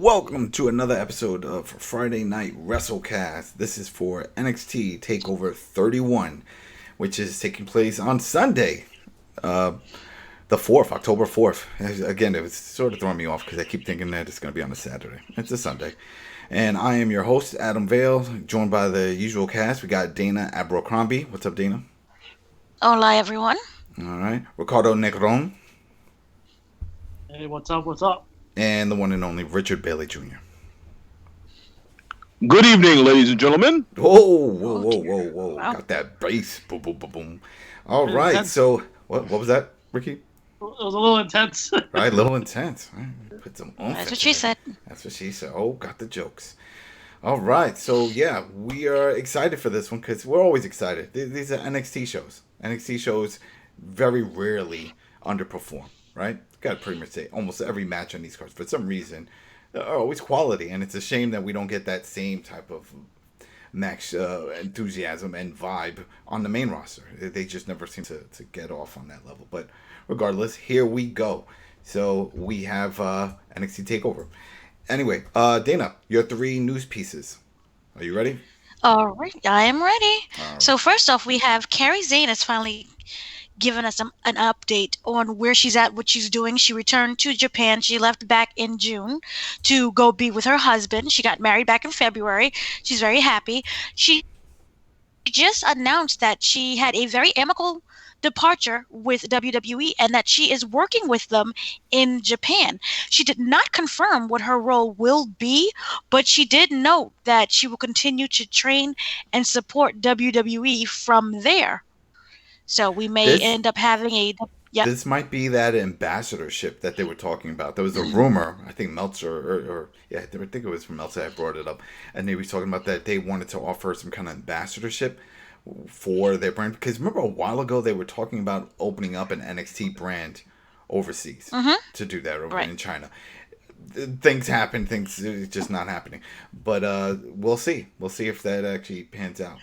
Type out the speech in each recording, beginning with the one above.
Welcome to another episode of Friday Night WrestleCast. This is for NXT TakeOver 31, which is taking place on Sunday, the 4th, October 4th. Again, it was sort of throwing me off because I keep thinking that it's going to be on a Saturday. It's a Sunday. And I am your host, Adam Vale, joined by the usual cast. We got Dana Abercrombie. What's up, Dana? Hola, everyone. All right. Ricardo Negron. Hey, what's up? What's up? And the one and only Richard Bailey Jr. Good evening, ladies and gentlemen. Whoa. Wow. Got that bass. Boom, boom, boom, boom. All right. So, what was that, Ricky? It was a little intense. Right, a little intense. Right. Put some oomph. That's what she said. That's what she said. Oh, got the jokes. All right. So, yeah, we are excited for this one because we're always excited. These are NXT shows. NXT shows very rarely underperform, right? Got to pretty much say almost every match on these cards. For some reason, are always quality. And it's a shame that we don't get that same type of match enthusiasm and vibe on the main roster. They just never seem to get off on that level. But regardless, here we go. So we have NXT TakeOver. Anyway, Dana, your 3 news pieces. Are you ready? All right, I am ready. All right. So first off, we have Kairi Sane has finally given us an update on where she's at, what she's doing. She returned to Japan. She left back in June to go be with her husband. She got married back in February. She's very happy. She just announced that she had a very amicable departure with WWE and that she is working with them in Japan. She did not confirm what her role will be, but she did note that she will continue to train and support WWE from there. So we may end up having a... Yeah. This might be that ambassadorship that they were talking about. There was a rumor, I think Meltzer, I think it was from Meltzer that brought it up, and they were talking about that they wanted to offer some kind of ambassadorship for their brand. Because remember a while ago they were talking about opening up an NXT brand overseas to do that over in China. Things happen, things are just not happening. But we'll see. We'll see if that actually pans out.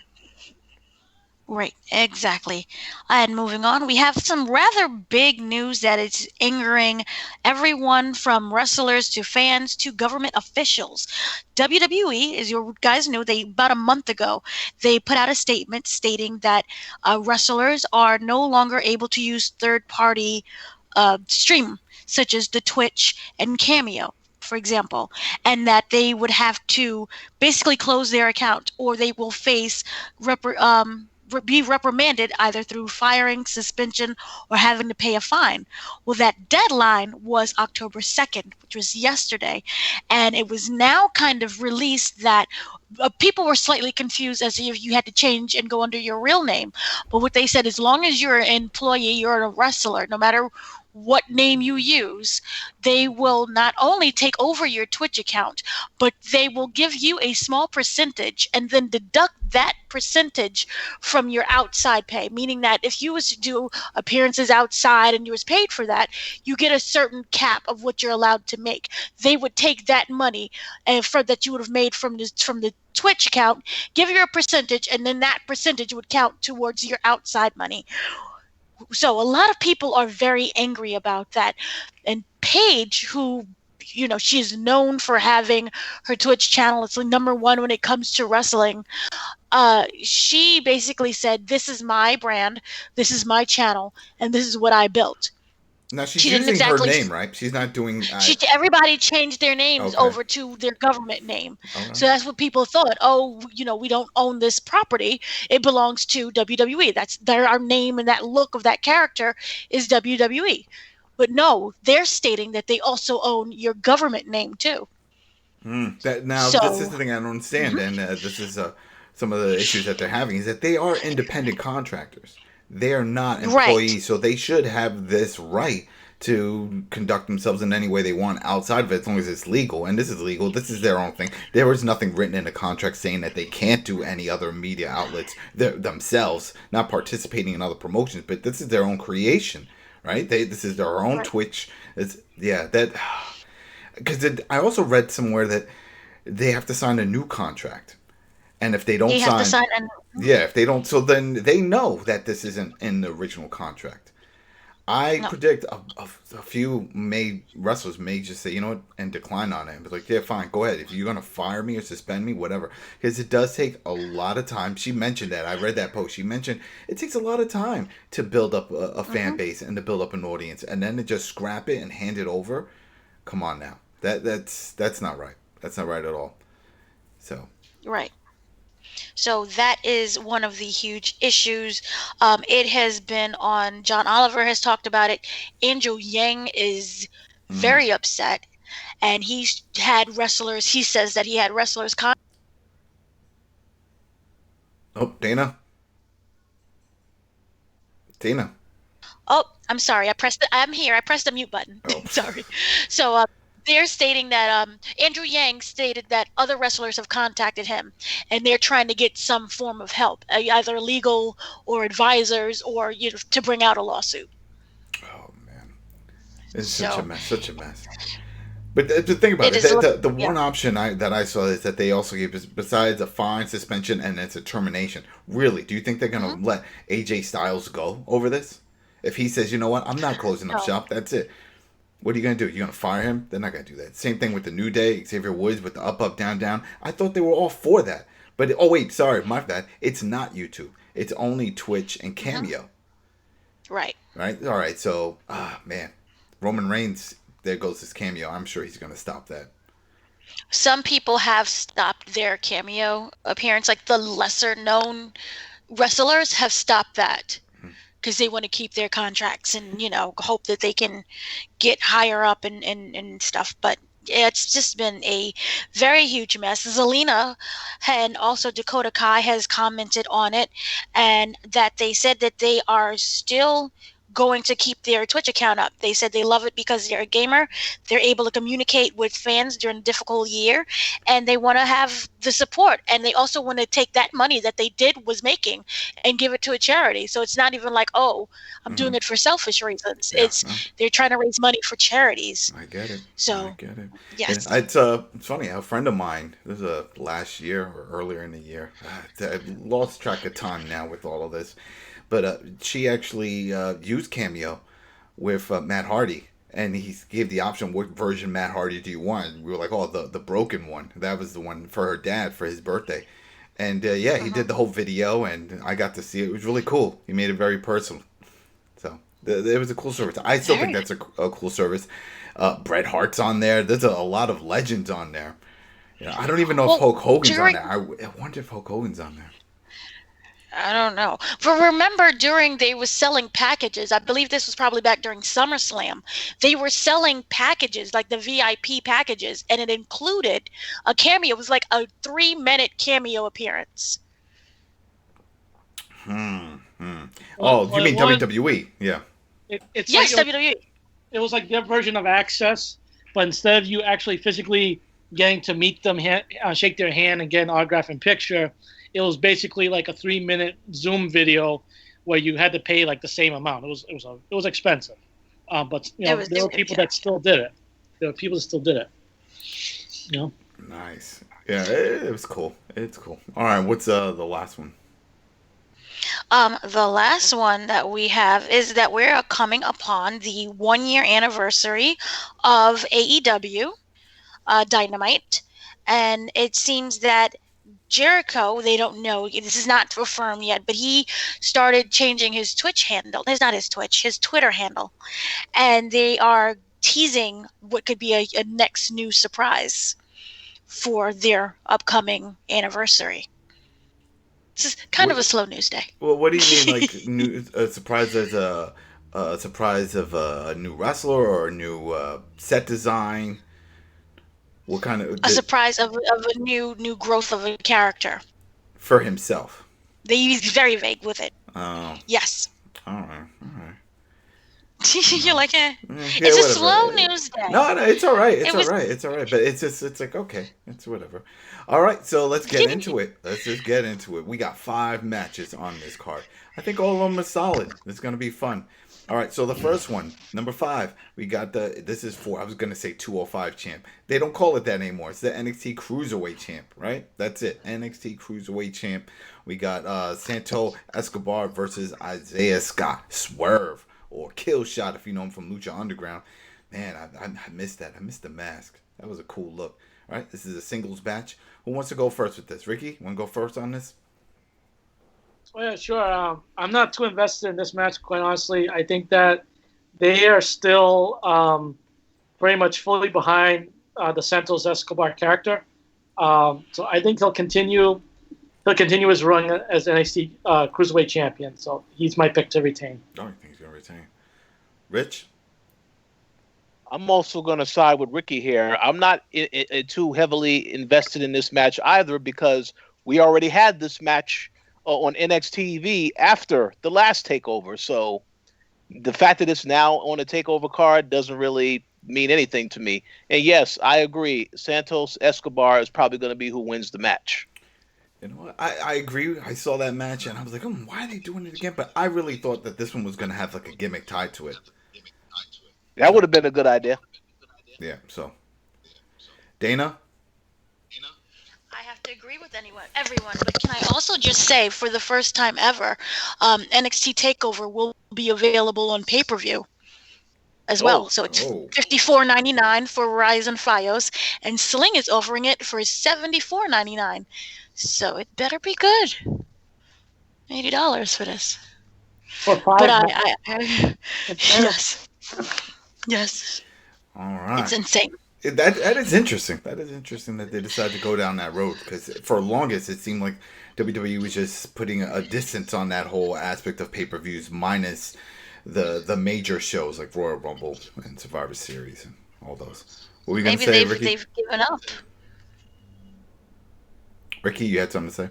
Right, exactly. And moving on, we have some rather big news that is angering everyone from wrestlers to fans to government officials. WWE, as you guys know, about a month ago, they put out a statement stating that wrestlers are no longer able to use third-party stream, such as the Twitch and Cameo, for example, and that they would have to basically close their account or they will face be reprimanded either through firing, suspension, or having to pay a fine. Well, that deadline was October 2nd, which was yesterday, and it was now kind of released that people were slightly confused as if you had to change and go under your real name. But what they said, as long as you're an employee, you're a wrestler, no matter what name you use, they will not only take over your Twitch account, but they will give you a small percentage and then deduct that percentage from your outside pay, meaning that if you was to do appearances outside and you was paid for that, you get a certain cap of what you're allowed to make. They would take that money that you would have made from the Twitch account, give you a percentage, and then that percentage would count towards your outside money. So a lot of people are very angry about that. And Paige, who, she is known for having her Twitch channel, it's like #1 when it comes to wrestling. She basically said, this is my brand, this is my channel, and this is what I built. Now she's using her name, right? She's not doing... Everybody changed their names over to their government name. Okay. So that's what people thought. Oh, we don't own this property. It belongs to WWE. That's our name, and that look of that character is WWE. But no, they're stating that they also own your government name too. This is the thing I don't understand, and this is some of the issues that they're having, is that they are independent contractors. They are not employees, so they should have this right to conduct themselves in any way they want outside of it, as long as it's legal. And this is legal. This is their own thing. There was nothing written in the contract saying that they can't do any other media outlets themselves, not participating in other promotions. But this is their own creation, right? This is their own Twitch. Because I also read somewhere that they have to sign a new contract. And if they don't if they don't, so then they know that this isn't in the original contract. I No. predict a few wrestlers may just say, you know what, and decline on it. And be like, yeah, fine, go ahead. If you're going to fire me or suspend me, whatever. Because it does take a lot of time. She mentioned that. I read that post. She mentioned it takes a lot of time to build up a fan base and to build up an audience. And then to just scrap it and hand it over. Come on now. That's not right. That's not right at all. So. Right. So that is one of the huge issues. It has been on. John Oliver has talked about it. Andrew Yang is very upset, and he's had wrestlers. He says that he had wrestlers. Oh, Dana. Oh, I'm sorry. I'm here. I pressed the mute button. Oh. Sorry. So they're stating that Andrew Yang stated that other wrestlers have contacted him, and they're trying to get some form of help, either legal or advisors, or to bring out a lawsuit. Oh man, it's such a mess. But the thing about it, the one option that I saw is that they also gave, besides a fine, suspension, and it's a termination. Really, do you think they're going to let AJ Styles go over this? If he says, you know what, I'm not closing up shop, that's it. What are you going to do? You're going to fire him? They're not going to do that. Same thing with the New Day, Xavier Woods with the up, down, down. I thought they were all for that. But, oh wait, sorry, my bad. It's not YouTube. It's only Twitch and Cameo. Right. Right? All right, so, man. Roman Reigns, there goes his Cameo. I'm sure he's going to stop that. Some people have stopped their Cameo appearance. Like the lesser known wrestlers have stopped that. Because they want to keep their contracts and, hope that they can get higher up and stuff. But it's just been a very huge mess. Zelina and also Dakota Kai has commented on it, and that they said that they are still going to keep their Twitch account up. They said they love it because they're a gamer. They're able to communicate with fans during a difficult year, and they want to have the support. And they also want to take that money that they was making and give it to a charity. So it's not even like, oh, I'm doing it for selfish reasons. Yeah, they're trying to raise money for charities. I get it. So I get it. yes, it's funny. A friend of mine, this was last year or earlier in the year. I lost track of time now with all of this. But she actually used Cameo with Matt Hardy, and he gave the option, what version Matt Hardy do you want? And we were like, oh, the broken one. That was the one for her dad for his birthday. And he did the whole video, and I got to see it. It was really cool. He made it very personal. So it was a cool service. I still think that's a cool service. Bret Hart's on there. There's a lot of legends on there. I don't even know if Hulk Hogan's on there. I wonder if Hulk Hogan's on there. I don't know. But remember, they was selling packages. I believe this was probably back during SummerSlam. They were selling packages, like the VIP packages, and it included a cameo. It was like a 3-minute cameo appearance. Oh, you mean WWE? Yeah. Yes, like WWE. It was like their version of Access, but instead of you actually physically getting to meet them, shake their hand, and get an autograph and picture, it was basically like a 3-minute Zoom video where you had to pay like the same amount. It was expensive, but there were people that still did it. There were people that still did it. Nice. Yeah, it was cool. It's cool. All right, what's the last one? The last one that we have is that we're coming upon the 1-year anniversary of AEW Dynamite, and it seems that Jericho, they don't know, this is not confirmed yet, but he started changing his Twitch handle. It's not his Twitch, his Twitter handle. And they are teasing what could be a next new surprise for their upcoming anniversary. This is kind of a slow news day. Well, what do you mean, like a surprise as a surprise of a new wrestler or a new set design? What kind of a surprise of a new growth of a character for himself? They use very vague with it. Oh, yes. All right. You're like, it's a slow news day. No, it's all right. It's all right. But it's like, okay, it's whatever. All right, so let's get into it. Let's just get into it. We got 5 matches on this card. I think all of them are solid. It's gonna be fun. All right, so the first one, number 5, we got this is for, I was going to say 205 champ. They don't call it that anymore. It's the NXT Cruiserweight champ, right? That's it, NXT Cruiserweight champ. We got Santo Escobar versus Isaiah Scott. Swerve or Kill Shot if you know him from Lucha Underground. Man, I missed that. I missed the mask. That was a cool look. All right, this is a singles match. Who wants to go first with this? Ricky, want to go first on this? Oh, yeah, sure. I'm not too invested in this match, quite honestly. I think that they are still very much fully behind the Santos Escobar character. So I think he'll continue his run as NXT Cruiserweight Champion. So he's my pick to retain. Oh, you think he's going to retain? Rich? I'm also going to side with Ricky here. I'm not too heavily invested in this match either because we already had this match on NXT TV after the last TakeOver. So the fact that it's now on a TakeOver card doesn't really mean anything to me. And yes, I agree. Santos Escobar is probably going to be who wins the match. You know what? I agree. I saw that match and I was like, why are they doing it again? But I really thought that this one was going to have like a gimmick tied to it. That would have been a good idea. Yeah, so. Dana? I have to agree with everyone, but can I also just say, for the first time ever, NXT TakeOver will be available on pay-per-view as well. So it's $54.99 for Verizon Fios, and Sling is offering it for $74.99. So it better be good. $80 for this. For 5 but Yes. All right. It's insane. That is interesting. That is interesting that they decided to go down that road because for longest it seemed like WWE was just putting a distance on that whole aspect of pay-per-views minus the major shows like Royal Rumble and Survivor Series and all those. What were you going to say, Ricky? They've given up. Ricky, you had something to say?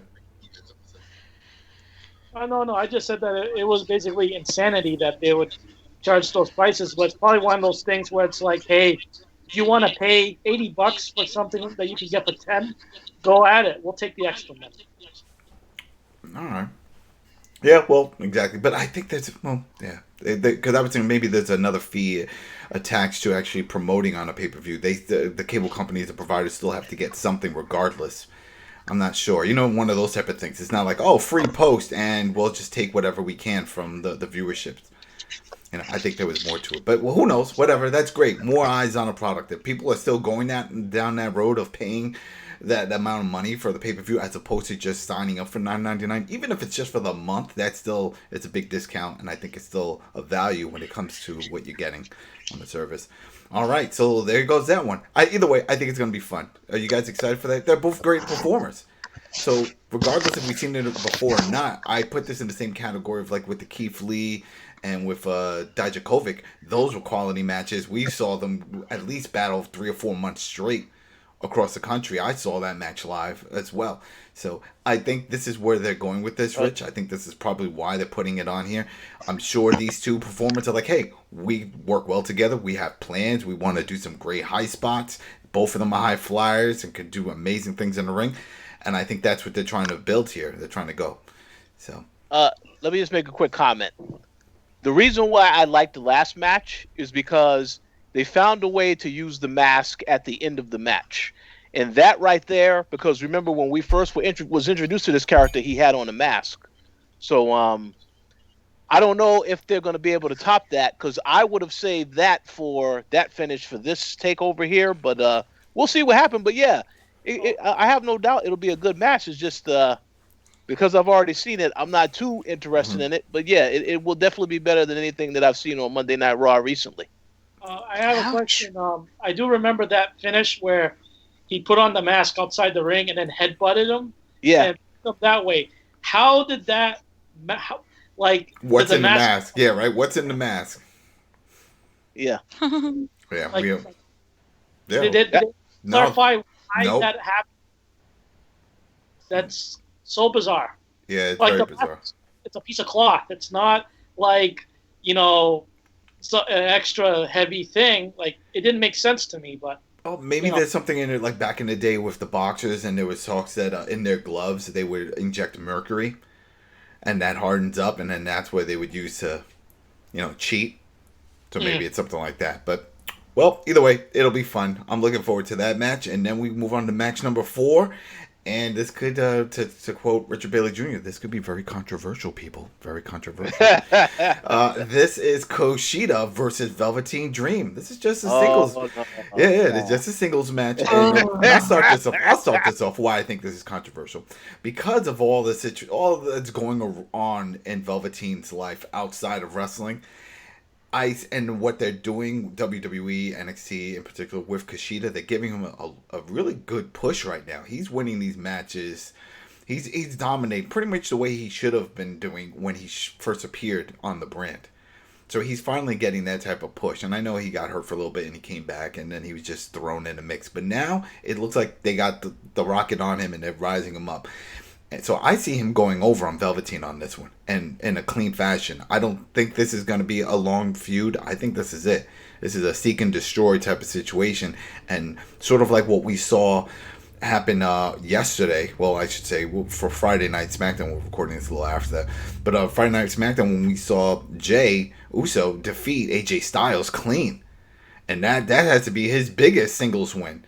No. I just said that it was basically insanity that they would charge those prices, but it's probably one of those things where it's like, hey, if you want to pay $80 for something that you can get for 10, go at it. We'll take the extra money. All right. Yeah, well, exactly. But I think because I was thinking maybe there's another fee attached to actually promoting on a pay-per-view. The cable companies, the providers still have to get something regardless. I'm not sure. One of those type of things. It's not like, free post and we'll just take whatever we can from the viewership. I think there was more to it. But who knows? Whatever. That's great. More eyes on a product. If people are still going down that road of paying that amount of money for the pay-per-view as opposed to just signing up for $9.99, even if it's just for the month, it's a big discount. And I think it's still a value when it comes to what you're getting on the service. All right. So there goes that one. Either way, I think it's going to be fun. Are you guys excited for that? They're both great performers. So regardless if we've seen it before or not, I put this in the same category of like with the Keith Lee and with Dijakovic. Those were quality matches. We saw them at least battle 3 or 4 months straight across the country. I saw that match live as well. So I think this is where they're going with this, Rich. I think this is probably why they're putting it on here. I'm sure these two performers are like, hey, we work well together. We have plans. We want to do some great high spots. Both of them are high flyers and can do amazing things in the ring. And I think that's what they're trying to build here. They're trying to go. So let me just make a quick comment. The reason why I liked the last match is because they found a way to use the mask at the end of the match. And that right there, because remember when we first was introduced to this character, he had on a mask. So I don't know if they're going to be able to top that because I would have saved that for that finish for this takeover here. But we'll see what happens. But yeah, I have no doubt it'll be a good match. It's just because I've already seen it, I'm not too interested in it. But yeah, it will definitely be better than anything that I've seen on Monday Night Raw recently. I have a question. I do remember that finish where he put on the mask outside the ring and then headbutted him. Yeah. And up that way. How did that, what's in the mask? Yeah, right. What's in the mask? Yeah. Yeah. Did clarify why that happened? That's so bizarre. Yeah, it's very bizarre. It's a piece of cloth. It's not like, an extra heavy thing. Like, it didn't make sense to me, but. Oh, maybe there's something in it like back in the day with the boxers, and there was talks that in their gloves they would inject mercury, and that hardens up, and then that's what they would use to, cheat. So maybe it's something like that. But, well, either way, it'll be fun. I'm looking forward to that match, and then we move on to match number 4, And this could, to quote Richard Bailey Jr., this could be very controversial, people. Very controversial. This is Koshida versus Velveteen Dream. This is just a singles. It's just a singles match. And I'll start this off. Why I think this is controversial, because of all that's going on in Velveteen's life outside of wrestling. And what they're doing, WWE, NXT in particular, with Koshida, they're giving him a really good push right now. He's winning these matches. He's dominating pretty much the way he should have been doing when he first appeared on the brand. So he's finally getting that type of push. And I know he got hurt for a little bit and he came back and then he was just thrown in the mix. But now it looks like they got the rocket on him and they're rising him up. And so I see him going over on Velveteen on this one, and in a clean fashion. I don't think this is going to be a long feud. I think this is it. This is a seek and destroy type of situation, and sort of like what we saw happen yesterday. Well, I should say for Friday Night SmackDown. We're recording this a little after that. But Friday Night SmackDown, when we saw Jey Uso defeat AJ Styles clean. And that has to be his biggest singles win.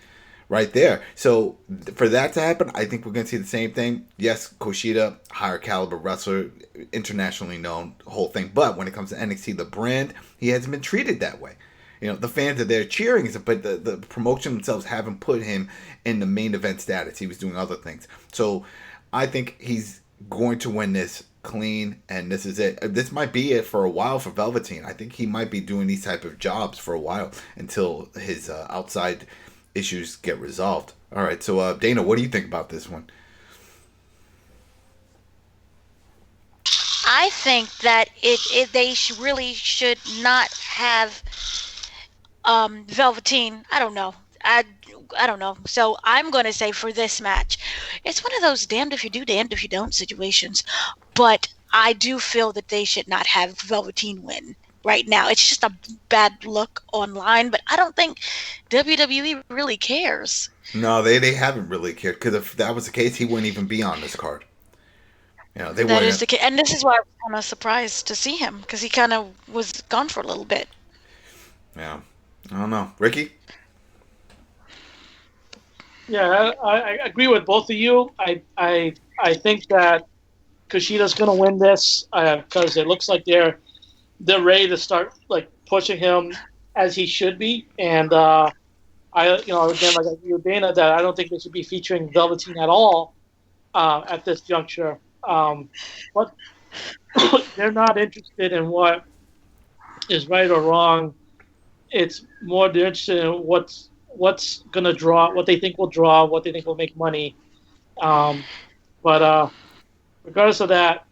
Right there. So for that to happen, I think we're going to see the same thing. Yes, Koshida, higher caliber wrestler, internationally known, whole thing. But when it comes to NXT, the brand, he hasn't been treated that way. You know, the fans are there cheering, but the promotion themselves haven't put him in the main event status. He was doing other things. So I think he's going to win this clean, and this is it. This might be it for a while for Velveteen. I think he might be doing these type of jobs for a while until his outside issues get resolved. All right, so Dana, what do you think about this one? I think that they really should not have Velveteen. I don't know. I don't know. So I'm going to say for this match, it's one of those damned if you do, damned if you don't situations. But I do feel that they should not have Velveteen win right now. It's just a bad look online, but I don't think WWE really cares. No, they haven't really cared, because if that was the case, he wouldn't even be on this card. You know, that is the case, and this is why I was kind of surprised to see him, because he kind of was gone for a little bit. Yeah, I don't know, Ricky. Yeah, I agree with both of you. I think that Kushida's going to win this because it looks like they're ready to start like pushing him as he should be, and again, like I agree with Dana that I don't think they should be featuring Velveteen at all at this juncture. But they're not interested in what is right or wrong. It's more they're interested in what's gonna draw, what they think will draw, what they think will make money. But regardless of that,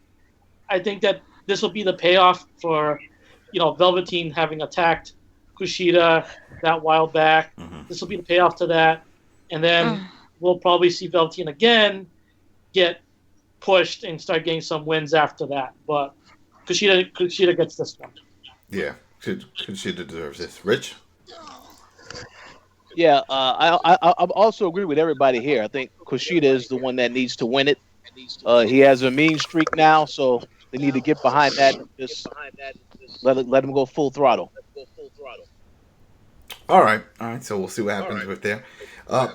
I think that this will be the payoff for, Velveteen having attacked Kushida that while back. Mm-hmm. This will be the payoff to that. And then we'll probably see Velveteen again get pushed and start getting some wins after that. But Kushida gets this one. Yeah, Kushida deserves this. Rich? Yeah, I also agree with everybody here. I think Kushida is the one that needs to win it. He has a mean streak now, so they need to get behind that and just let him go full throttle. All right. So we'll see what happens with there.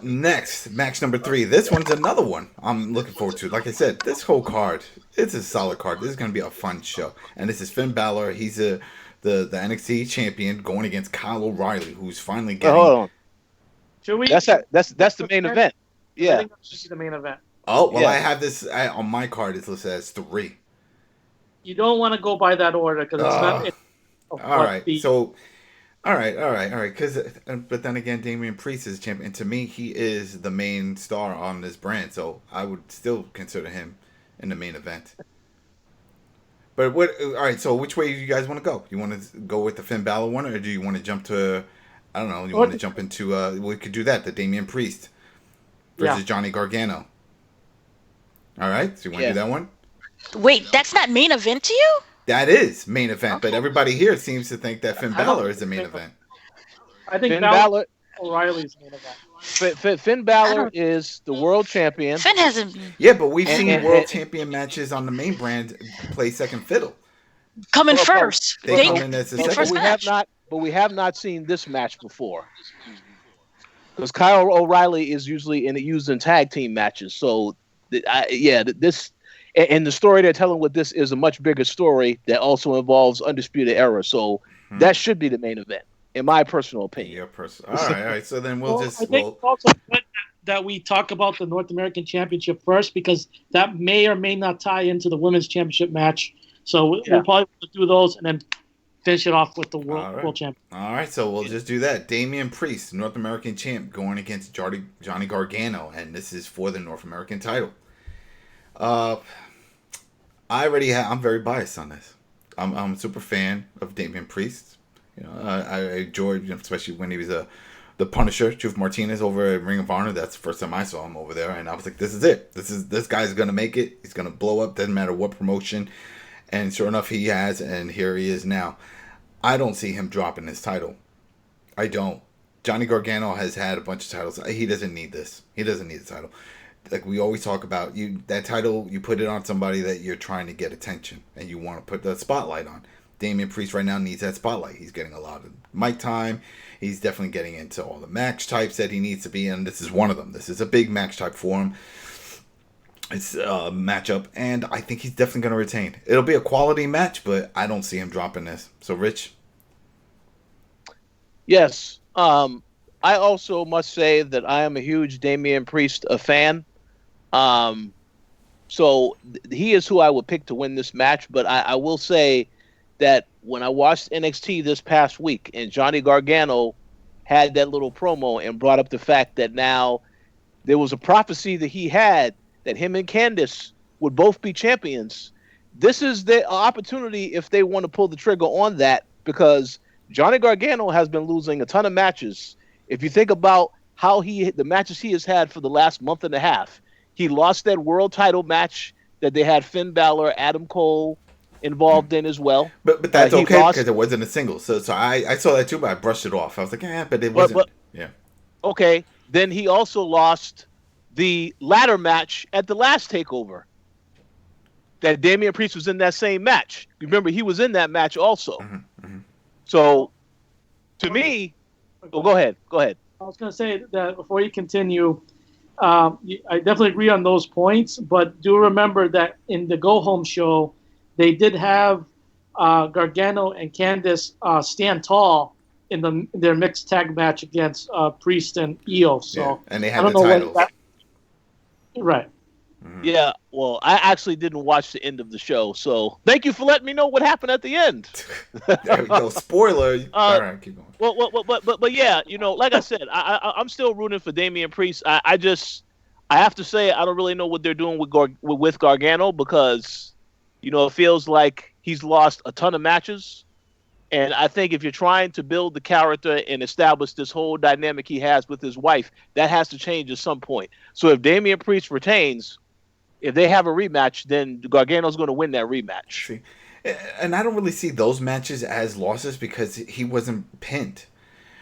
Next, match number 3. This one's another one I'm looking forward to. Like I said, this whole card, it's a solid card. This is going to be a fun show. And this is Finn Bálor. He's the NXT champion going against Kyle O Reily, who's finally getting. Hold on. Should we? That's the main event. Yeah. I think that should be the main event. Oh, well, yeah. I have this on my card. It's listed as 3. You don't want to go by that order because it's not. All right. So, all right. But then again, Damien Priest is champion. And to me, he is the main star on this brand. So I would still consider him in the main event. But what? All right. So which way do you guys want to go? You want to go with the Finn Bálor one, or do you want to jump to? I don't know. You want to jump into? We could do that. The Damien Priest versus Johnny Gargano. All right. So you want to do that one? Wait, that's not main event to you? That is main event, but everybody here seems to think that Finn Bálor is the main event. I think Finn Bálor O'Reilly's main event. Finn Bálor is the world champion. Finn hasn't. Yeah, but we've seen world champion matches on the main brand play second fiddle. Coming first. They come in as the second. We have not seen this match before. because Kyle O'Reilly is usually used in tag team matches. So, this and the story they're telling with this is a much bigger story that also involves Undisputed Era. So that should be the main event, in my personal opinion. All right. So then I think it's also good that we talk about the North American Championship first, because that may or may not tie into the Women's Championship match. So we'll probably do those and then finish it off with the World Champion. All right, so we'll just do that. Damien Priest, North American Champ, going against Johnny Gargano, and this is for the North American title. I'm very biased on this. I'm a super fan of Damien Priest. I enjoyed, especially when he was the Punisher, Truth Martinez, over at Ring of Honor. That's the first time I saw him over there, and I was like, this is it. This guy's gonna make it. He's gonna blow up. Doesn't matter what promotion. And sure enough, he has, and here he is now. I don't see him dropping his title. I don't. Johnny Gargano has had a bunch of titles. He doesn't need this. He doesn't need the title. Like we always talk about, that title, you put it on somebody that you're trying to get attention and you want to put the spotlight on. Damien Priest right now needs that spotlight. He's getting a lot of mic time. He's definitely getting into all the match types that he needs to be in. This is one of them. This is a big match type for him. It's a matchup, and I think he's definitely going to retain. It'll be a quality match, but I don't see him dropping this. So, Rich? Yes. I also must say that I am a huge Damien Priest fan. So he is who I would pick to win this match, but I will say that when I watched NXT this past week and Johnny Gargano had that little promo and brought up the fact that now there was a prophecy that he had that him and Candice would both be champions. This is the opportunity if they want to pull the trigger on that, because Johnny Gargano has been losing a ton of matches. If you think about how the matches he has had for the last month and a half, he lost that world title match that they had Finn Bálor, Adam Cole involved in as well. But that's okay because it wasn't a single. So I saw that too, but I brushed it off. I was like, but it wasn't. Yeah. Okay. Then he also lost the ladder match at the last TakeOver. That Damien Priest was in that same match. Remember, he was in that match also. So, to me, go ahead. I was going to say that before you continue, I definitely agree on those points, but do remember that in the Go Home show, they did have Gargano and Candice stand tall in their mixed tag match against Priest and Io. So and they had the titles. Right. Yeah, well, I actually didn't watch the end of the show, so thank you for letting me know what happened at the end. There we go. Spoiler. All right, keep going. But yeah, like I said, I'm still rooting for Damien Priest. I have to say I don't really know what they're doing with Gargano, because it feels like he's lost a ton of matches. And I think if you're trying to build the character and establish this whole dynamic he has with his wife, that has to change at some point. So if Damien Priest retains, if they have a rematch, then Gargano's going to win that rematch. See, and I don't really see those matches as losses because he wasn't pinned.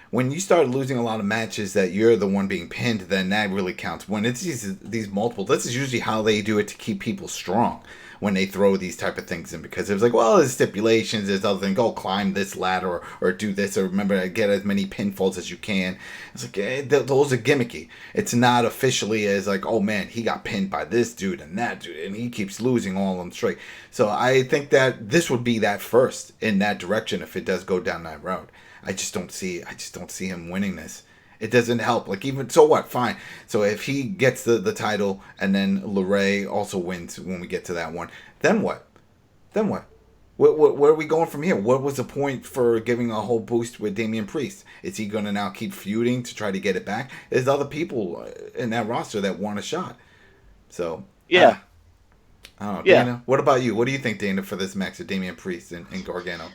When you start losing a lot of matches that you're the one being pinned, then that really counts. When it's these multiple, this is usually how they do it to keep people strong. When they throw these type of things in, because it was like, well, there's stipulations, there's other things, go climb this ladder or do this, or remember, get as many pinfalls as you can. It's like, those are gimmicky. It's not officially as like, oh man, he got pinned by this dude and that dude, and he keeps losing all of them straight. So I think that this would be that first in that direction if it does go down that route. I just don't see him winning this. It doesn't help. Like, even so, what? Fine. So if he gets the title and then LaRae also wins when we get to that one, then what? Where are we going from here? What was the point for giving a whole boost with Damien Priest? Is he going to now keep feuding to try to get it back? There's other people in that roster that want a shot. So yeah. I don't know, Dana. What about you? What do you think, Dana, for this match of Damien Priest and Gargano?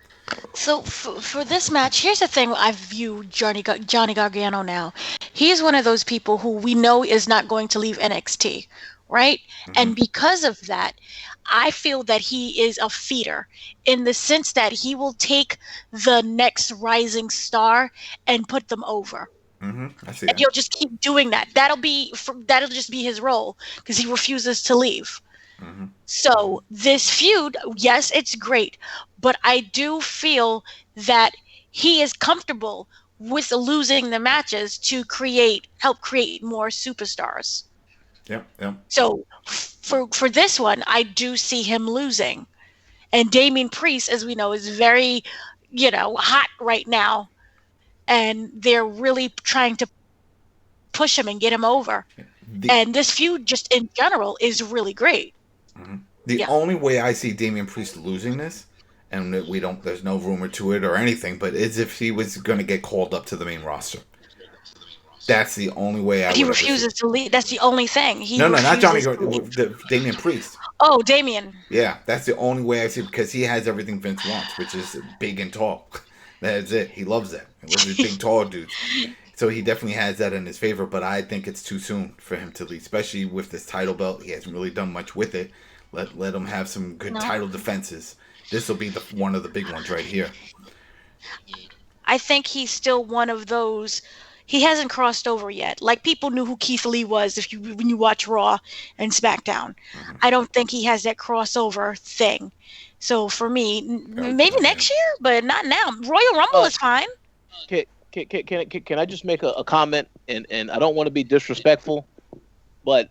So for this match, here's the thing. I view Johnny Gargano now. He's one of those people who we know is not going to leave NXT, right? Mm-hmm. And because of that, I feel that he is a feeder in the sense that he will take the next rising star and put them over. Mm-hmm. I see and that. He'll just keep doing that. That'll just be his role because he refuses to leave. Mm-hmm. So this feud, yes, it's great, but I do feel that he is comfortable with losing the matches to help create more superstars. Yep. So for this one, I do see him losing. And Damien Priest, as we know, is very, hot right now. And they're really trying to push him and get him over. And this feud, just in general, is really great. Mm-hmm. The only way I see Damien Priest losing this, and there's no rumor to it or anything, but is if he was going to get called up to the main roster. That's the only way I would. He refuses to leave. That's the only thing. No, not Johnny. Damien Priest. Oh, Damien. Yeah, that's the only way I see, because he has everything Vince wants, which is big and tall. That's it. He loves that. He loves these big, tall dudes. So he definitely has that in his favor, but I think it's too soon for him to leave, especially with this title belt. He hasn't really done much with it. Let him have some good title defenses. This will be one of the big ones right here. I think he's still one of those. He hasn't crossed over yet. Like, people knew who Keith Lee was when you watch Raw and SmackDown. Mm-hmm. I don't think he has that crossover thing. So for me, maybe next year, but not now. Royal Rumble is fine. Can I just make a comment? And I don't want to be disrespectful, but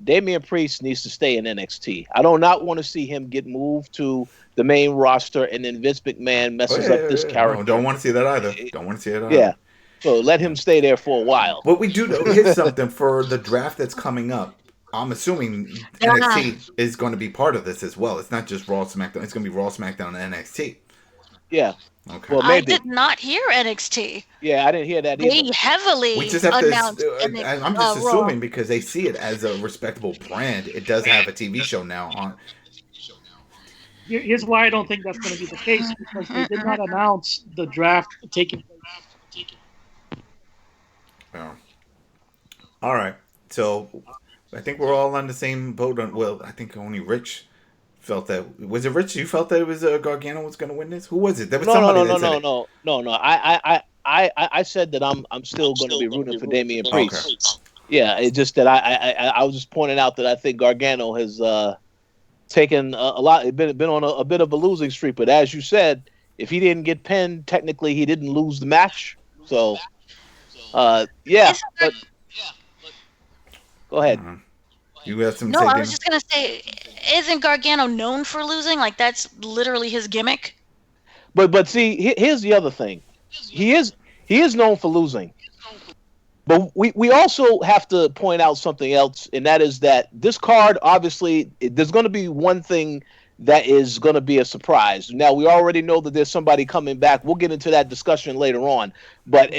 Damian Priest needs to stay in NXT. I do not want to see him get moved to the main roster and then Vince McMahon messes up this character. No, don't want to see that either. Don't want to see it either. Yeah. So let him stay there for a while. What we do know, here's something for the draft that's coming up. I'm assuming NXT is going to be part of this as well. It's not just Raw, SmackDown. It's going to be Raw, SmackDown, and NXT. Yeah. Okay. Well, maybe. I did not hear NXT. Yeah, I didn't hear that either. They heavily we just have announced to. I'm just assuming because they see it as a respectable brand. It does have a TV show now on. Here's why I don't think that's going to be the case, because they did not announce the draft taking place. Oh. All right. So I think we're all on the same boat. Well, I think only Rich felt that. Was it Rich? You felt that it was Gargano was going to win this? Who was it? There was somebody that said No. I said that I'm still going to be rooting for Damian Priest. Okay. Yeah, it's just that I was just pointing out that I think Gargano has taken a lot. Been on a bit of a losing streak. But as you said, if he didn't get pinned, technically he didn't lose the match. So, yeah. But go ahead. Uh-huh. You got some. No, I was just gonna say, isn't Gargano known for losing? Like, that's literally his gimmick. But see, here's the other thing. He is known for losing. But we also have to point out something else, and that is that this card, obviously, there's going to be one thing that is going to be a surprise. Now, we already know that there's somebody coming back. We'll get into that discussion later on. But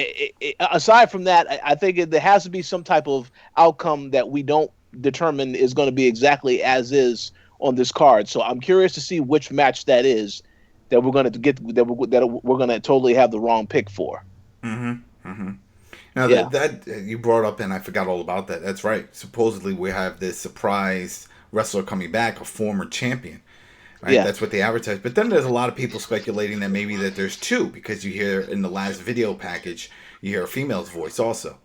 aside from that, I think there has to be some type of outcome that we don't determine is going to be exactly as is on this card. So I'm curious to see which match that is that we're going to get, that we're going to totally have the wrong pick for. Mm-hmm. Mm-hmm. Now, that you brought up, and I forgot all about that. That's right. Supposedly, we have this surprise wrestler coming back, a former champion. Right? Yeah. That's what they advertise. But then there's a lot of people speculating that maybe that there's two, because you hear in the last video package, you hear a female's voice also.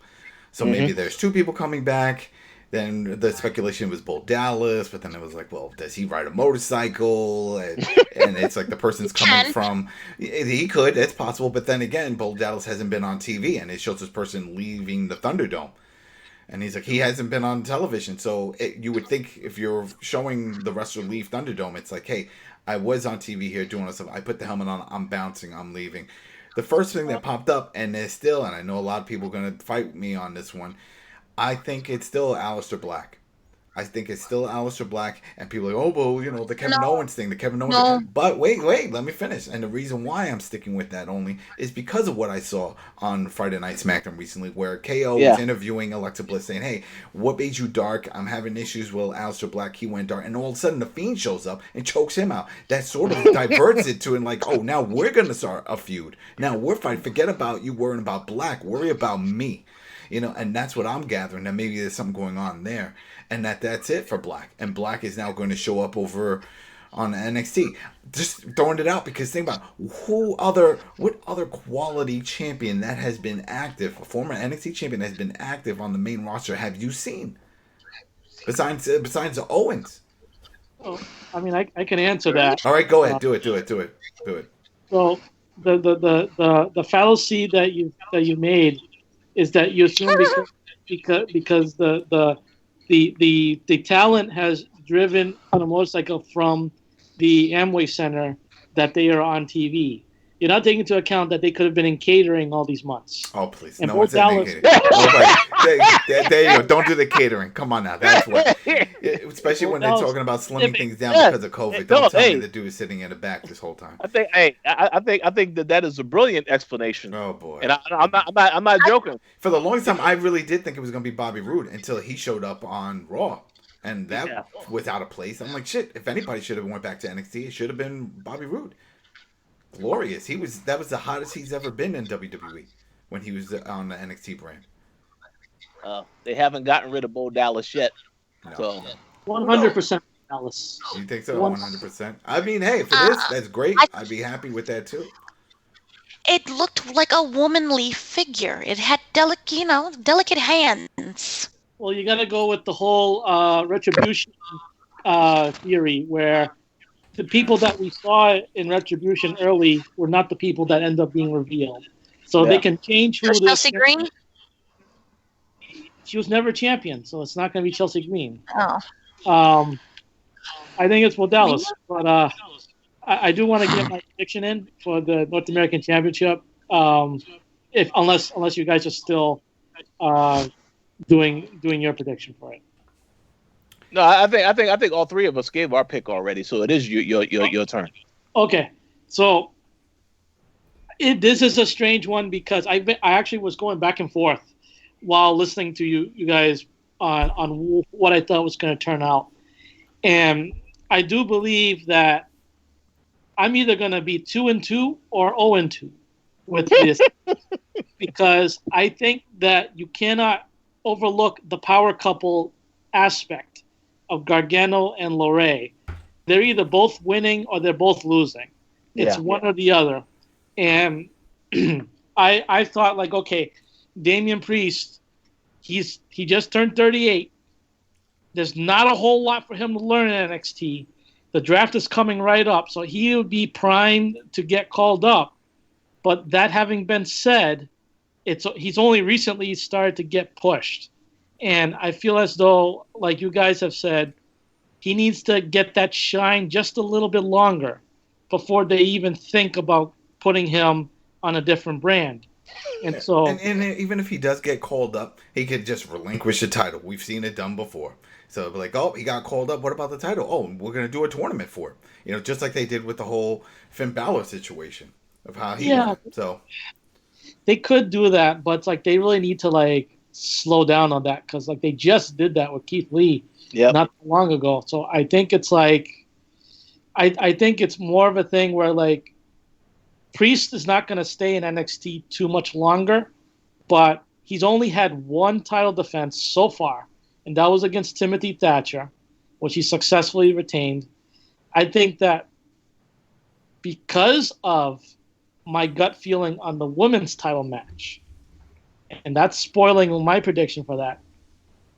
So maybe there's two people coming back. Then the speculation was Bo Dallas, but then it was like, well, does he ride a motorcycle? And it's like the person's coming from... He could, it's possible. But then again, Bo Dallas hasn't been on TV, and it shows this person leaving the Thunderdome. And he's like, he hasn't been on television. So you would think if you're showing the wrestler leave Thunderdome, it's like, hey, I was on TV here doing stuff. I put the helmet on, I'm bouncing, I'm leaving. The first thing that popped up, and there's still, and I know a lot of people are going to fight me on this one, I think it's still Aleister Black. I think it's still Aleister Black, and people are like, oh, well, the Kevin Owens thing, But wait, let me finish. And the reason why I'm sticking with that only is because of what I saw on Friday Night SmackDown recently, where KO was interviewing Alexa Bliss saying, hey, what made you dark? I'm having issues with Aleister Black. He went dark. And all of a sudden, The Fiend shows up and chokes him out. That sort of diverts it to, like, oh, now we're going to start a feud. Now we're fighting. Forget about you worrying about Black. Worry about me. And that's what I'm gathering, that maybe there's something going on there. And that's it for Black. And Black is now going to show up over on NXT. Just throwing it out, because think about what other quality champion that has been active, a former NXT champion that has been active on the main roster, have you seen? Besides Owens. Well, I mean, I can answer that. All right, go ahead. Do it. So the fallacy that you made is that you assume because the talent has driven on a motorcycle from the Amway Center that they are on TV. You're not taking into account that they could have been in catering all these months. Oh, please. And no one said catering. There you go. Don't do the catering. Come on now. That's what. Especially when they're talking about slimming things down because of COVID. Don't tell me the dude is sitting in the back this whole time. I think that is a brilliant explanation. Oh boy. And I'm not joking. For the longest time, I really did think it was going to be Bobby Roode until he showed up on Raw. And that was out of place. I'm like, shit, if anybody should have went back to NXT, it should have been Bobby Roode. Glorious. That was the hottest he's ever been in WWE when he was on the NXT brand. They haven't gotten rid of Bo Dallas yet. No. So 100% Dallas. You think so? 100%. I mean, hey, for this, that's great. I'd be happy with that too. It looked like a womanly figure. It had delicate hands. Well, you got to go with the whole retribution theory, where the people that we saw in Retribution early were not the people that end up being revealed. So they can change who. Chelsea Green? She was never champion, so it's not going to be Chelsea Green. Oh. I think it's Dallas, but I do want to get my prediction in for the North American Championship. Unless you guys are still doing your prediction for it. No, I think all three of us gave our pick already, so it is your turn. Okay, so this is a strange one because I actually was going back and forth while listening to you guys on what I thought was going to turn out, and I do believe that I'm either going to be 2-2 or 0-2 with this because I think that you cannot overlook the power couple aspect of Gargano and LaRae. They're either both winning or they're both losing. It's one or the other. And I thought, like, okay, Damien Priest, he just turned 38. There's not a whole lot for him to learn in NXT. The draft is coming right up, so he would be primed to get called up. But that having been said, he's only recently started to get pushed. And I feel as though, like you guys have said, he needs to get that shine just a little bit longer before they even think about putting him on a different brand. And so, and even if he does get called up, he could just relinquish the title. We've seen it done before. So it'd be like, oh, he got called up. What about the title? Oh, we're going to do a tournament for it. Just like they did with the whole Finn Bálor situation of how he won. So they could do that, but it's like they really need to slow down on that because they just did that with Keith Lee not too long ago. So I think it's I think it's more of a thing where Priest is not going to stay in NXT too much longer, but he's only had one title defense so far, and that was against Timothy Thatcher, which he successfully retained. I think that because of my gut feeling on the women's title match, and that's spoiling my prediction for that,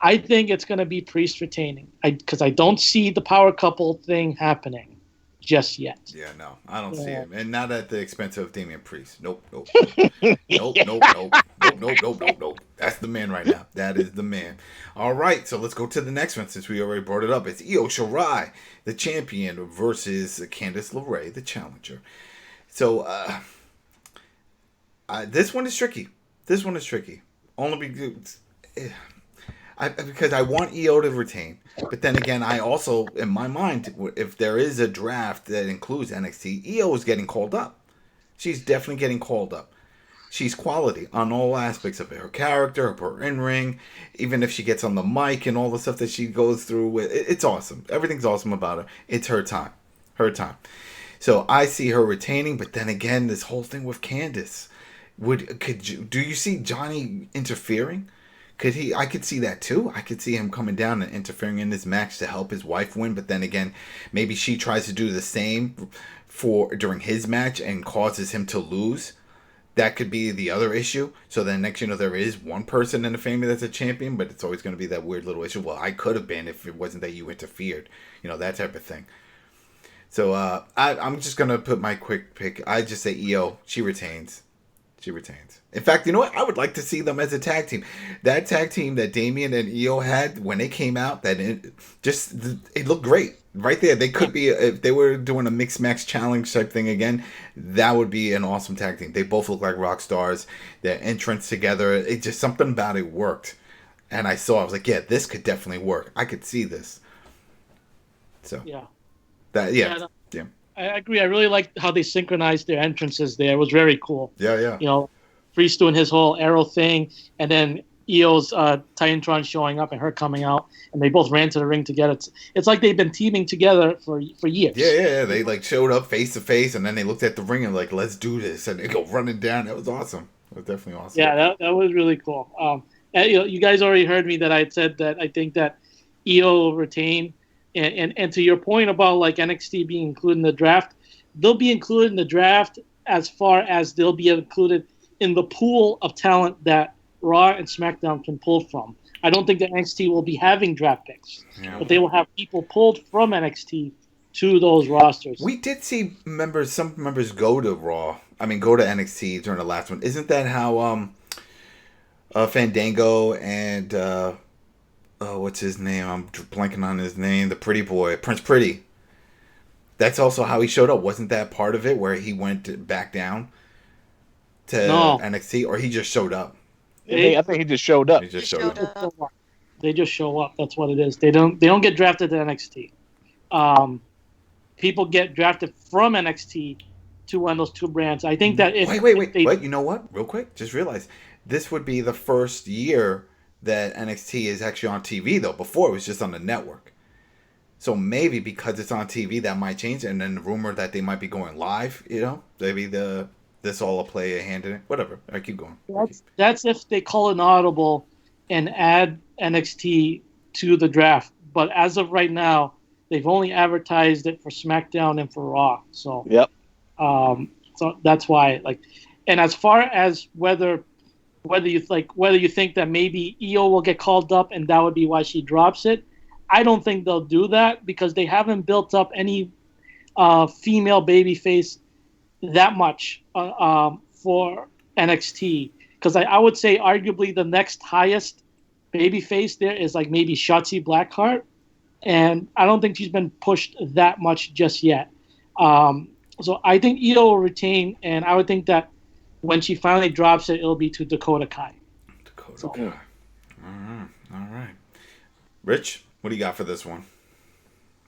I think it's going to be Priest retaining because I don't see the power couple thing happening just yet. Yeah, no, I don't see it. And not at the expense of Damien Priest. Nope. Nope. That's the man right now. That is the man. All right, so let's go to the next one since we already brought it up. It's Io Shirai, the champion, versus Candice LaRae, the challenger. So, this one is tricky. Only because I want Io to retain. But then again, I also, in my mind, if there is a draft that includes NXT, Io is getting called up. She's definitely getting called up. She's quality on all aspects of it. Her character, her in-ring, even if she gets on the mic and all the stuff that she goes through. It's awesome. Everything's awesome about her. It's her time. So I see her retaining, but then again, this whole thing with Candice. Do you see Johnny interfering? I could see that too. I could see him coming down and interfering in this match to help his wife win. But then again, maybe she tries to do the same during his match and causes him to lose. That could be the other issue. So then next, there is one person in the family that's a champion, but it's always going to be that weird little issue. Well, I could have been if it wasn't that you interfered. That type of thing. So I'm just gonna put my quick pick. I just say Io. She retains. In fact, you know what? I would like to see them as a tag team. That tag team that Damien and Io had when they came out, it looked great. Right there, they could be, if they were doing a mixed match challenge type thing again, that would be an awesome tag team. They both look like rock stars. Their entrance together, it just, something about it worked. And I was like, yeah, this could definitely work. I could see this. So, yeah. I agree. I really liked how they synchronized their entrances there. It was very cool. Yeah. You know, Priest doing his whole arrow thing, and then Io's Titantron showing up and her coming out, and they both ran to the ring together. It's like they've been teaming together for years. Yeah. They like showed up face to face, and then they looked at the ring and like, let's do this, and they go running down. That was awesome. It was definitely awesome. Yeah, that was really cool. You guys already heard me that I said that I think that Io will retain. And to your point about like NXT being included in the draft, they'll be included in the draft as far as they'll be included in the pool of talent that Raw and SmackDown can pull from. I don't think that NXT will be having draft picks, but they will have people pulled from NXT to those rosters. We did see some members go to NXT during the last one. Isn't that how Fandango and what's his name? I'm blanking on his name. The pretty boy, Prince Pretty. That's also how he showed up. Wasn't that part of it where he went back down to NXT, or he just showed up? I think he just showed up. He just showed up. They just show up. That's what it is. They don't get drafted to NXT. People get drafted from NXT to one of those two brands. I think that if wait. You know what? Real quick, just realized this would be the first year that NXT is actually on TV, though. Before, it was just on the network. So maybe because it's on TV, that might change. And then the rumor that they might be going live, maybe this all will play a hand in it. Whatever. I keep going. That's if they call an audible and add NXT to the draft. But as of right now, they've only advertised it for SmackDown and for Raw. So yep. So that's why, and as far as whether you think that maybe Io will get called up and that would be why she drops it, I don't think they'll do that because they haven't built up any female babyface that much for NXT. Because I would say arguably the next highest babyface there is like maybe Shotzi Blackheart, and I don't think she's been pushed that much just yet. So I think Io will retain, and I would think that when she finally drops it, it'll be to Dakota Kai. Kai. All right. Rich, what do you got for this one?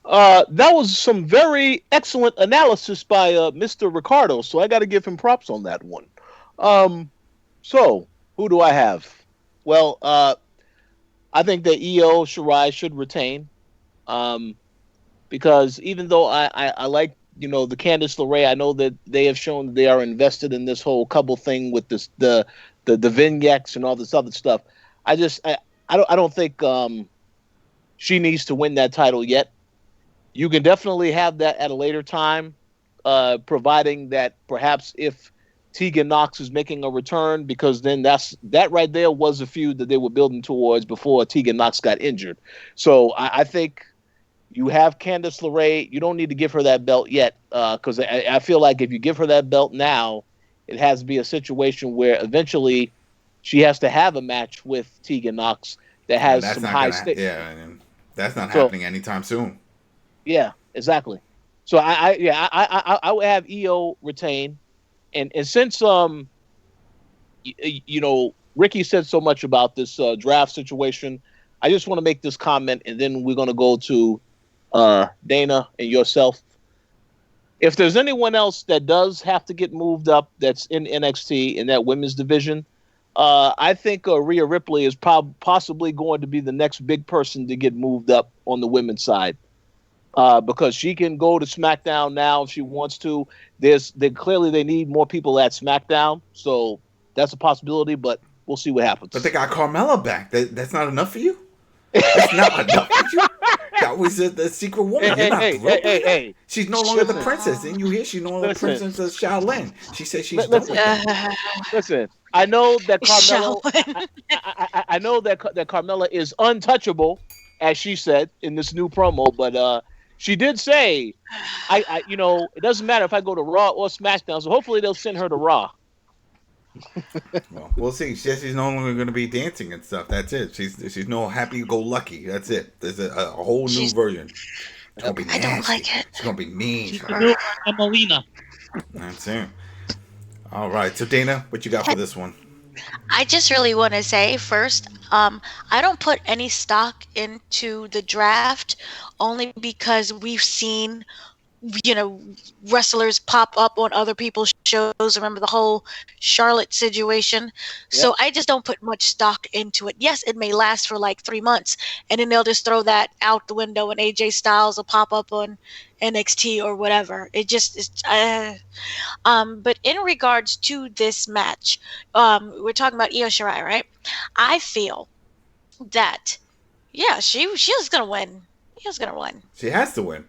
That was some very excellent analysis by Mr. Ricardo, so I got to give him props on that one. So, who do I have? Well, I think that Io Shirai should retain, because even though I like the Candice LaRae, I know that they have shown that they are invested in this whole couple thing with this the vignettes and all this other stuff. I don't think she needs to win that title yet. You can definitely have that at a later time, providing that perhaps if Tegan Nox is making a return, because then that right there was a feud that they were building towards before Tegan Nox got injured. So I think you have Candice LaRae. You don't need to give her that belt yet, because I feel like if you give her that belt now, it has to be a situation where eventually she has to have a match with Tegan Nox that has some high stakes. Yeah, and that's not happening anytime soon. Yeah, exactly. So I would have Io retain, and since Ricky said so much about this draft situation, I just want to make this comment, and then we're going to go to Dana and yourself. If there's anyone else that does have to get moved up that's in NXT in that women's division, I think Rhea Ripley is possibly going to be the next big person to get moved up on the women's side, because she can go to SmackDown now if she wants to. Clearly they need more people at SmackDown, so that's a possibility, but we'll see what happens. But they got Carmella back. That's not enough for you? That's not enough for you? That was the secret woman. Hey. She's no longer the princess. And you hear she's no longer the princess of Shaolin. She says she's done with that. Listen, I know that Carmella. I know that Carmella is untouchable, as she said in this new promo. But She did say, it doesn't matter if I go to Raw or SmackDown, so hopefully they'll send her to Raw. Well, we'll see. She's no longer going to be dancing and stuff. That's it. She's no happy-go-lucky. That's it. There's a whole new version. It's going to be nasty. I don't like it. She's going to be mean. She's the new Melina. That's it. All right. So, Dana, what you got for this one? I just really want to say first, I don't put any stock into the draft only because we've seen, wrestlers pop up on other people's shows. Remember the whole Charlotte situation? Yep. So I just don't put much stock into it. Yes, it may last for like 3 months, and then they'll just throw that out the window and AJ Styles will pop up on NXT or whatever. It just is. But in regards to this match, we're talking about Io Shirai, right? I feel that, she was gonna win. She was gonna win. She has to win.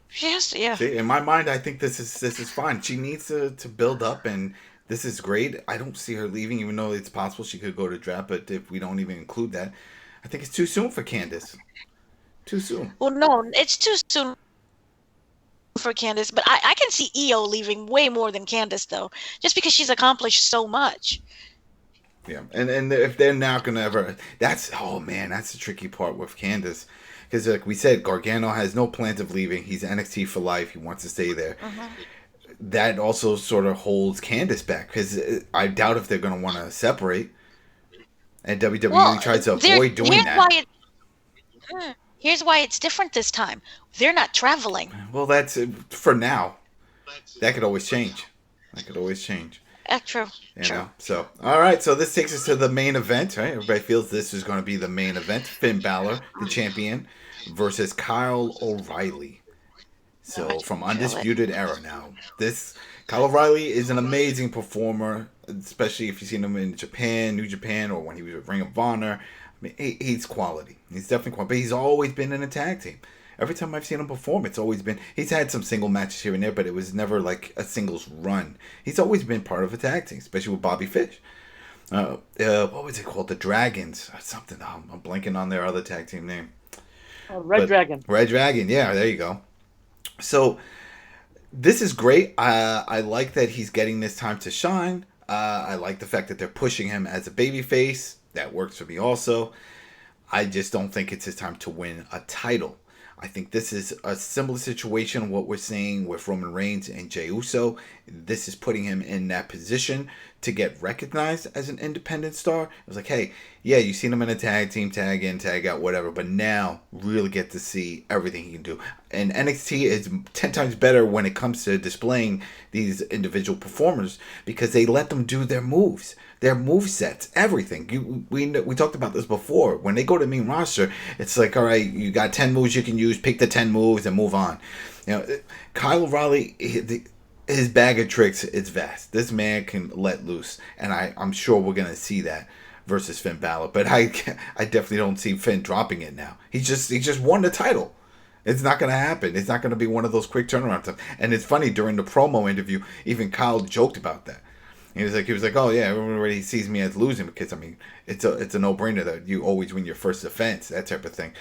She has to, yeah. See, in my mind, I think this is fine. She needs to build up, and this is great. I don't see her leaving, even though it's possible she could go to draft. But if we don't even include that, I think it's too soon for Candice. Too soon. Well, no, it's too soon for Candice, but I can see Io leaving way more than Candice, though, just because she's accomplished so much. Yeah, and if they're not gonna ever, that's the tricky part with Candice, because like we said, Gargano has no plans of leaving. He's NXT for life. He wants to stay there. Mm-hmm. That also sort of holds Candice back, because I doubt if they're gonna want to separate. And WWE tries to avoid doing that. Here's why it's different this time. They're not traveling. Well, that's for now. That could always change. True. True. So, all right. So this takes us to the main event, right? Everybody feels this is going to be the main event. Finn Bálor, the champion, versus Kyle O Reily. So from Undisputed Era now. This Kyle O'Reilly is an amazing performer, especially if you've seen him in Japan, New Japan, or when he was with Ring of Honor. I mean, he's quality. He's definitely quality. But he's always been in a tag team. Every time I've seen him perform, it's always been... He's had some single matches here and there, but it was never like a singles run. He's always been part of a tag team, especially with Bobby Fish. What was it called? The Dragons. Something. I'm blanking on their other tag team name. Red Dragon. Red Dragon. Yeah, there you go. So, this is great. I like that he's getting this time to shine. I like the fact that they're pushing him as a babyface. That works for me also. I just don't think it's his time to win a title. I think this is a similar situation, what we're seeing with Roman Reigns and Jey Uso. This is putting him in that position to get recognized as an independent star. It was like, hey, yeah, you've seen him in a tag team, tag in, tag out, whatever, but now really get to see everything he can do. And NXT is 10 times better when it comes to displaying these individual performers because they let them do their moves. Their movesets, everything. We talked about this before. When they go to main roster, it's like, all right, you got 10 moves you can use. Pick the 10 moves and move on. Kyle O'Reilly, his bag of tricks is vast. This man can let loose, and I'm sure we're gonna see that versus Finn Bálor. But I definitely don't see Finn dropping it now. He just won the title. It's not going to happen. It's not going to be one of those quick turnarounds. And it's funny, during the promo interview, even Kyle joked about that. He was like, oh yeah, everyone already sees me as losing because it's a no-brainer that you always win your first defense, that type of thing.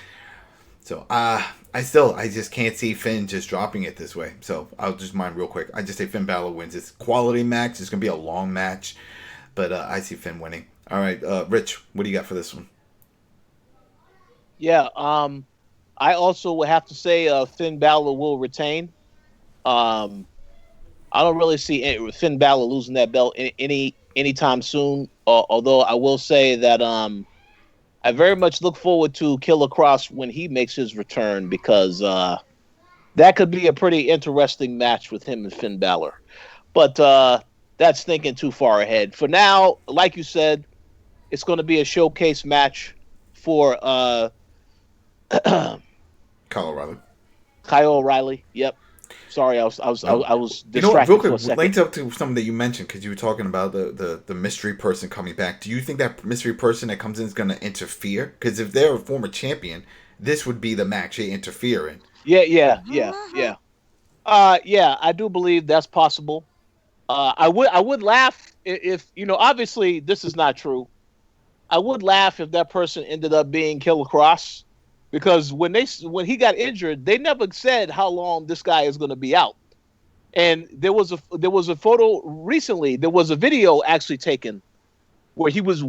So I just can't see Finn just dropping it this way. So I'll just mind real quick. I just say Finn Bálor wins. It's quality match. It's gonna be a long match, but I see Finn winning. All right, Rich, what do you got for this one? Yeah, I also would have to say Finn Bálor will retain. I don't really see Finn Bálor losing that belt anytime soon. Although I will say that I very much look forward to Killer Cross when he makes his return because that could be a pretty interesting match with him and Finn Bálor. But that's thinking too far ahead. For now, like you said, it's going to be a showcase match for Kyle O'Reilly. Kyle O'Reilly. Yep. Sorry, I was distracted real quick, for a second. linked up to something that you mentioned because you were talking about the mystery person coming back. Do you think that mystery person that comes in is going to interfere? Because if they're a former champion, this would be the match they interfere in. Yeah. I do believe that's possible. I would laugh if obviously this is not true. I would laugh if that person ended up being Killer Cross, because when he got injured, they never said how long this guy is going to be out. And there was a photo recently. There was a video actually taken where he was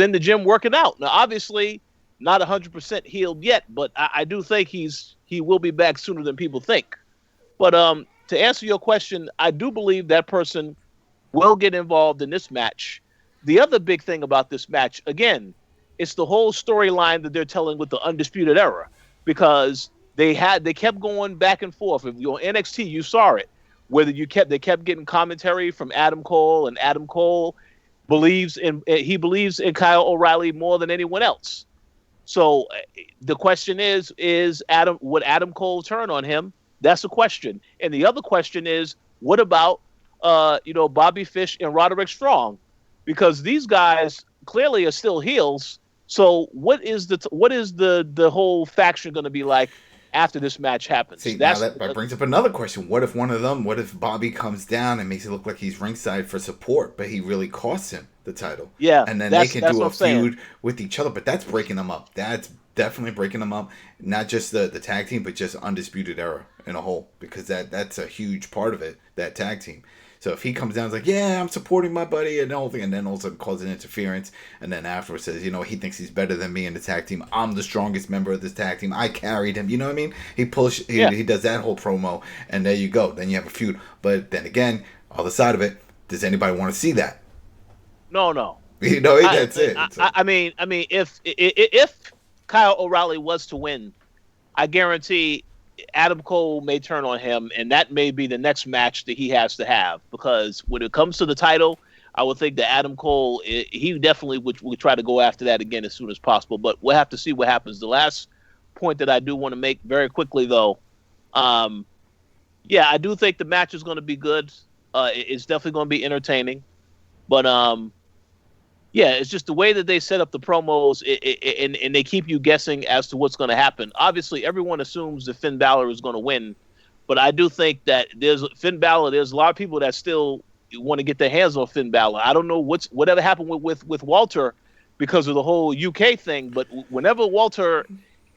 in the gym working out. Now, obviously, not 100% healed yet, but I do think he will be back sooner than people think. But to answer your question, I do believe that person will get involved in this match. The other big thing about this match, again, it's the whole storyline that they're telling with the Undisputed Era, because they kept going back and forth. If you're on NXT, you saw it. Whether they kept getting commentary from Adam Cole, and Adam Cole believes in Kyle O'Reilly more than anyone else. So the question is would Adam Cole turn on him? That's the question. And the other question is, what about Bobby Fish and Roderick Strong? Because these guys clearly are still heels. So what is the whole faction going to be like after this match happens? See, now that brings up another question. What if Bobby comes down and makes it look like he's ringside for support, but he really costs him the title? Yeah. And then they can do a feud with each other, but that's breaking them up. That's definitely breaking them up. Not just the tag team, but just Undisputed Era in a whole, because that's a huge part of it, that tag team. So if he comes down and is like, yeah, I'm supporting my buddy and the whole thing, and then all of a sudden causes an interference, and then afterwards says, he thinks he's better than me in the tag team. I'm the strongest member of this tag team. I carried him. You know what I mean? He does that whole promo, and there you go. Then you have a feud. But then again, other side of it, does anybody want to see that? No. That's it. I mean, if Kyle O'Reilly was to win, I guarantee Adam Cole may turn on him, and that may be the next match that he has to have, because when it comes to the title, I would think that Adam Cole, he definitely would try to go after that again as soon as possible, but we'll have to see what happens. The last point that I do want to make very quickly, though, I do think the match is going to be good. It's definitely going to be entertaining, but it's just the way that they set up the promos, and they keep you guessing as to what's going to happen. Obviously, everyone assumes that Finn Bálor is going to win, but I do think that there's a lot of people that still want to get their hands on Finn Bálor. I don't know whatever happened with Walter because of the whole UK thing, but whenever Walter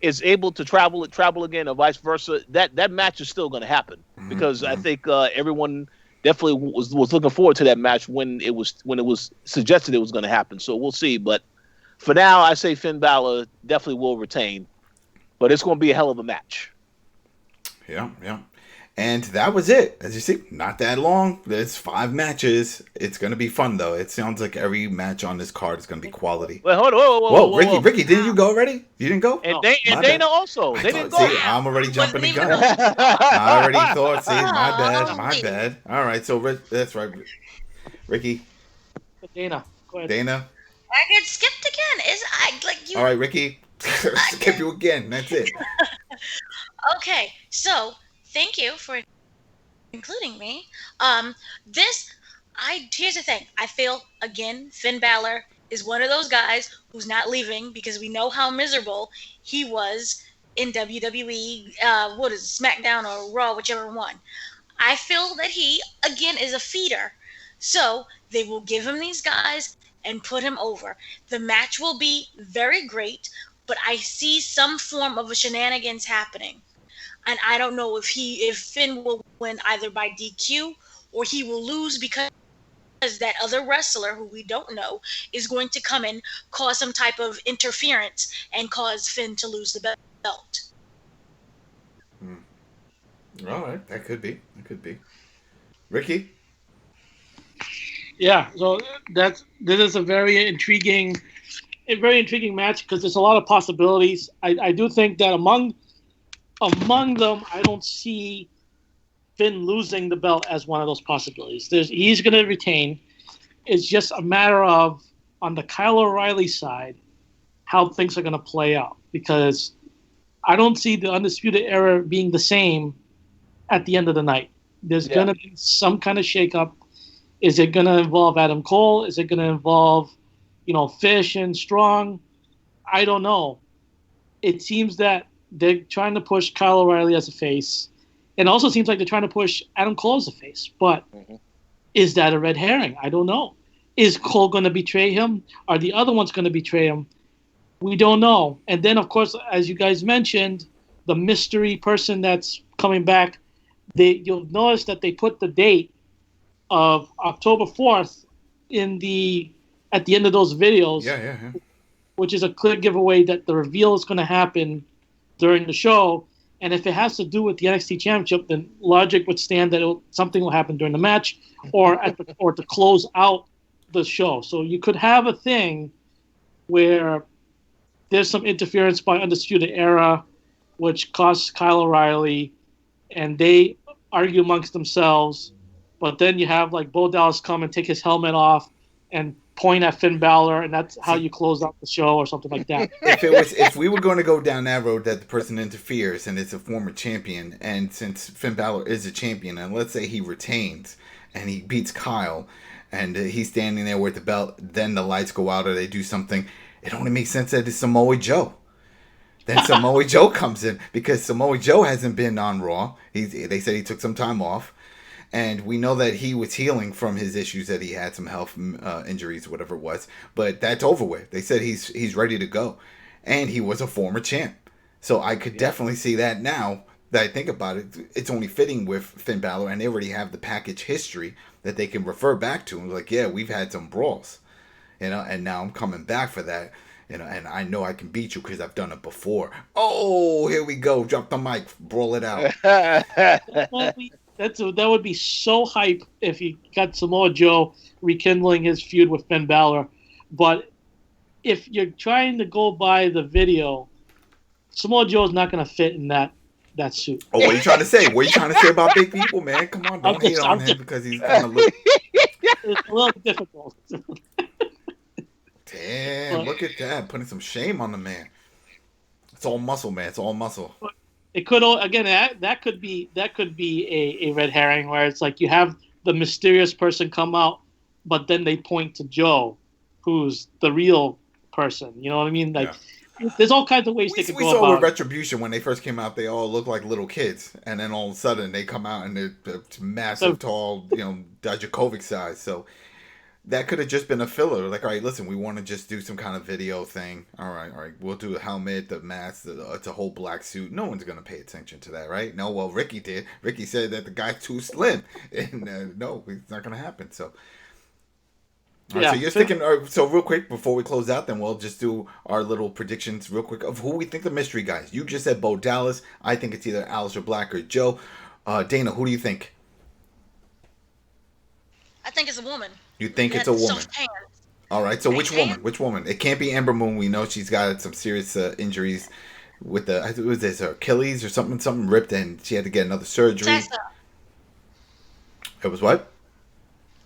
is able to travel again, or vice versa, that match is still going to happen, because I think everyone definitely was looking forward to that match when it was suggested it was going to happen. So we'll see. But for now, I say Finn Bálor definitely will retain. But it's going to be a hell of a match. Yeah. And that was it. As you see, not that long. There's 5 matches. It's going to be fun, though. It sounds like every match on this card is going to be quality. Well, hold on. Whoa. Ricky, didn't you go already? You didn't go? And Dana also. They didn't go. See, I'm already jumping the gun. I already thought. See, my bad. All right, so that's right. Ricky. Dana, go ahead. Dana. I get skipped again. All right, Ricky. Skip you again. That's it. Okay, so thank you for including me. Here's the thing. I feel, again, Finn Bálor is one of those guys who's not leaving, because we know how miserable he was in WWE, SmackDown or Raw, whichever one. I feel that he, again, is a feeder. So they will give him these guys and put him over. The match will be very great, but I see some form of a shenanigans happening. And I don't know if Finn will win either by DQ or he will lose because that other wrestler who we don't know is going to come in, cause some type of interference, and cause Finn to lose the belt. All right, that could be. Ricky? Yeah, so this is a very intriguing match, because there's a lot of possibilities. I do think that among them, I don't see Finn losing the belt as one of those possibilities. He's going to retain. It's just a matter of, on the Kyle O'Reilly side, how things are going to play out, because I don't see the Undisputed Era being the same at the end of the night. There's going to be some kind of shakeup. Is it going to involve Adam Cole? Is it going to involve, Fish and Strong? I don't know. It seems that they're trying to push Kyle O'Reilly as a face. It also seems like they're trying to push Adam Cole as a face. But is that a red herring? I don't know. Is Cole going to betray him? Are the other ones going to betray him? We don't know. And then, of course, as you guys mentioned, the mystery person that's coming back, you'll notice that they put the date of October 4th at the end of those videos. Yeah. Which is a clear giveaway that the reveal is going to happen during the show. And if it has to do with the NXT Championship, then logic would stand that something will happen during the match or to close out the show. So you could have a thing where there's some interference by Undisputed Era, which costs Kyle O'Reilly, and they argue amongst themselves. But then you have like Bo Dallas come and take his helmet off and point at Finn Bálor, and that's how you close out the show or something like that. If we were going to go down that road that the person interferes and it's a former champion, and since Finn Bálor is a champion, and let's say he retains and he beats Kyle, and he's standing there with the belt, then the lights go out or they do something, it only makes sense that it's Samoa Joe. Then Samoa Joe comes in because Samoa Joe hasn't been on Raw. They said he took some time off. And we know that he was healing from his issues, that he had some health injuries, whatever it was. But that's over with. They said he's ready to go. And he was a former champ. So I could definitely see that now that I think about it. It's only fitting with Finn Bálor, and they already have the package history that they can refer back to. And like, yeah, we've had some brawls, and now I'm coming back for that. And I know I can beat you because I've done it before. Oh, here we go. Drop the mic. Brawl it out. That would be so hype if you got Samoa Joe rekindling his feud with Finn Bálor. But if you're trying to go by the video, Samoa Joe is not going to fit in that suit. Oh, what are you trying to say? What are you trying to say about big people, man? Come on, don't hate on him because he's kind of It's a little difficult. Damn, look at that. Putting some shame on the man. It's all muscle, man. It's all muscle. It could again that could be a red herring where it's like you have the mysterious person come out, but then they point to Joe, who's the real person. You know what I mean? Like, there's all kinds of ways they could go about. We saw with Retribution when they first came out, they all looked like little kids, and then all of a sudden they come out and they're massive, tall, Dijakovic size. So that could have just been a filler. Like, all right, listen, we want to just do some kind of video thing. All right, we'll do a helmet, the mask, it's a whole black suit. No one's going to pay attention to that, right? No, well, Ricky did. Ricky said that the guy's too slim. And no, it's not going to happen. So, all right, so you're sticking. So real quick, before we close out, then we'll just do our little predictions real quick of who we think the mystery guys. You just said Bo Dallas. I think it's either Aleister Black or Joe. Dana, who do you think? I think it's a woman. You think it's a woman? All right. So which woman? Which woman? It can't be Ember Moon. We know she's got some serious injuries with her Achilles or something ripped, and she had to get another surgery. Tessa. It was what?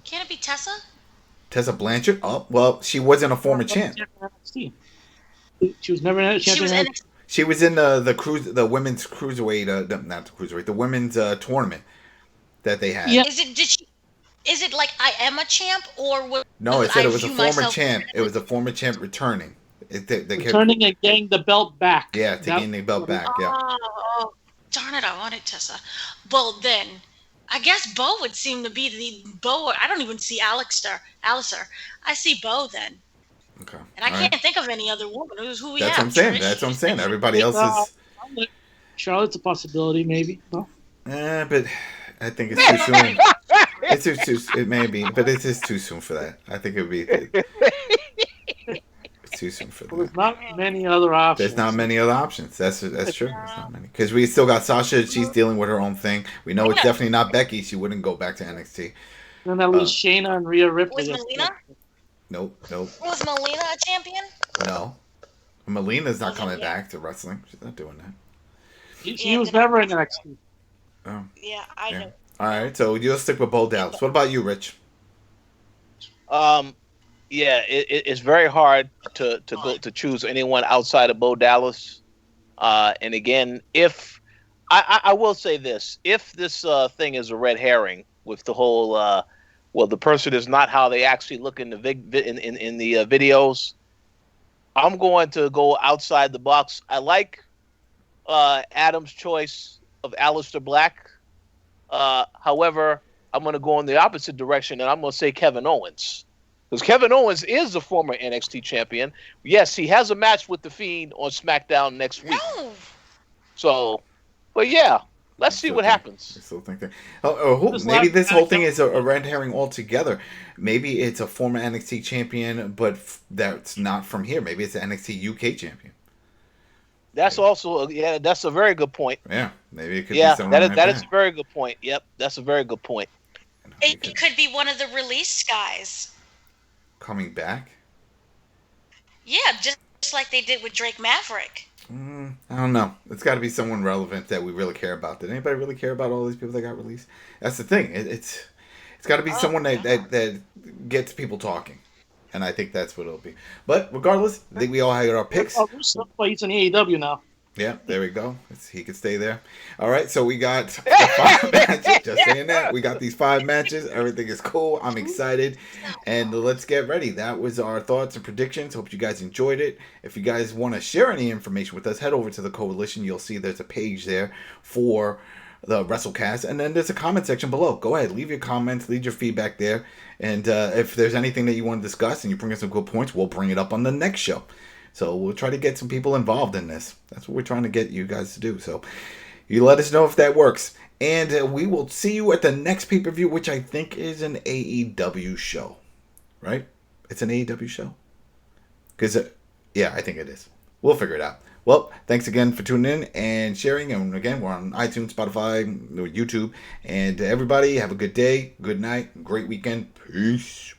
Can't it be Tessa? Tessa Blanchard? Oh, well, she wasn't a former champ. She was never in champion. She was in the women's cruiserweight, not the cruiserweight, the women's tournament that they had. Yeah. Is it like I am a champ, or no? It said it was a former champ. It was a former champ returning. Returning and getting the belt back. Yeah, getting the belt back. Yeah. Oh, darn it! I wanted Tessa. Well, then I guess Bo would seem to be the Bo. I don't even see Aleister. I see Bo then. Okay. And I can't think of any other woman. Who we have. That's what I'm saying. Everybody else is. Charlotte's a possibility, maybe. No. But I think it's too soon. It may be, but it is too soon for that. I think it would be. It's too soon for that. There's not many other options. There's not many other options. That's true. There's not many because we still got Sasha. She's dealing with her own thing. We know it's definitely not Becky. She wouldn't go back to NXT. Then at least Shayna and Rhea Ripley. Was Melina? Nope. Was Melina a champion? No. Melina's not coming back to wrestling. She's not doing that. She was never in NXT. Oh. Yeah, I know. All right, so you'll stick with Bo Dallas. What about you, Rich? It's very hard to choose anyone outside of Bo Dallas. And again, if I will say this, if this thing is a red herring with the whole, the person is not how they actually look in the videos, I'm going to go outside the box. I like Adam's choice of Aleister Black. However, I'm going to go in the opposite direction, and I'm going to say Kevin Owens. Because Kevin Owens is the former NXT champion. Yes, he has a match with The Fiend on SmackDown next week. No. So, but yeah, let's see what happens. I still think that. Maybe this whole thing is a red herring altogether. Maybe it's a former NXT champion, but that's not from here. Maybe it's an NXT UK champion. That's also that's a very good point. Yeah, maybe it could be someone that is a very good point. Yep, that's a very good point. It could be one of the release guys. Coming back? Yeah, just like they did with Drake Maverick. I don't know. It's got to be someone relevant that we really care about. Did anybody really care about all these people that got released? That's the thing. It's got to be someone that gets people talking. And I think that's what it'll be. But regardless, I think we all had our picks. He's in AEW now. Yeah, there we go. He can stay there. All right, so we got 5 matches. Just saying that. We got these 5 matches. Everything is cool. I'm excited. And let's get ready. That was our thoughts and predictions. Hope you guys enjoyed it. If you guys want to share any information with us, head over to the Koalition. You'll see there's a page there for the WrestleCast. And then there's a comment section below. Go ahead. Leave your comments. Leave your feedback there. And if there's anything that you want to discuss and you bring us some good points, we'll bring it up on the next show. So we'll try to get some people involved in this. That's what we're trying to get you guys to do. So you let us know if that works. And we will see you at the next pay-per-view, which I think is an AEW show. Right? It's an AEW show? Because, yeah, I think it is. We'll figure it out. Well, thanks again for tuning in and sharing. And again, we're on iTunes, Spotify, YouTube. And everybody, have a good day, good night, great weekend. Peace.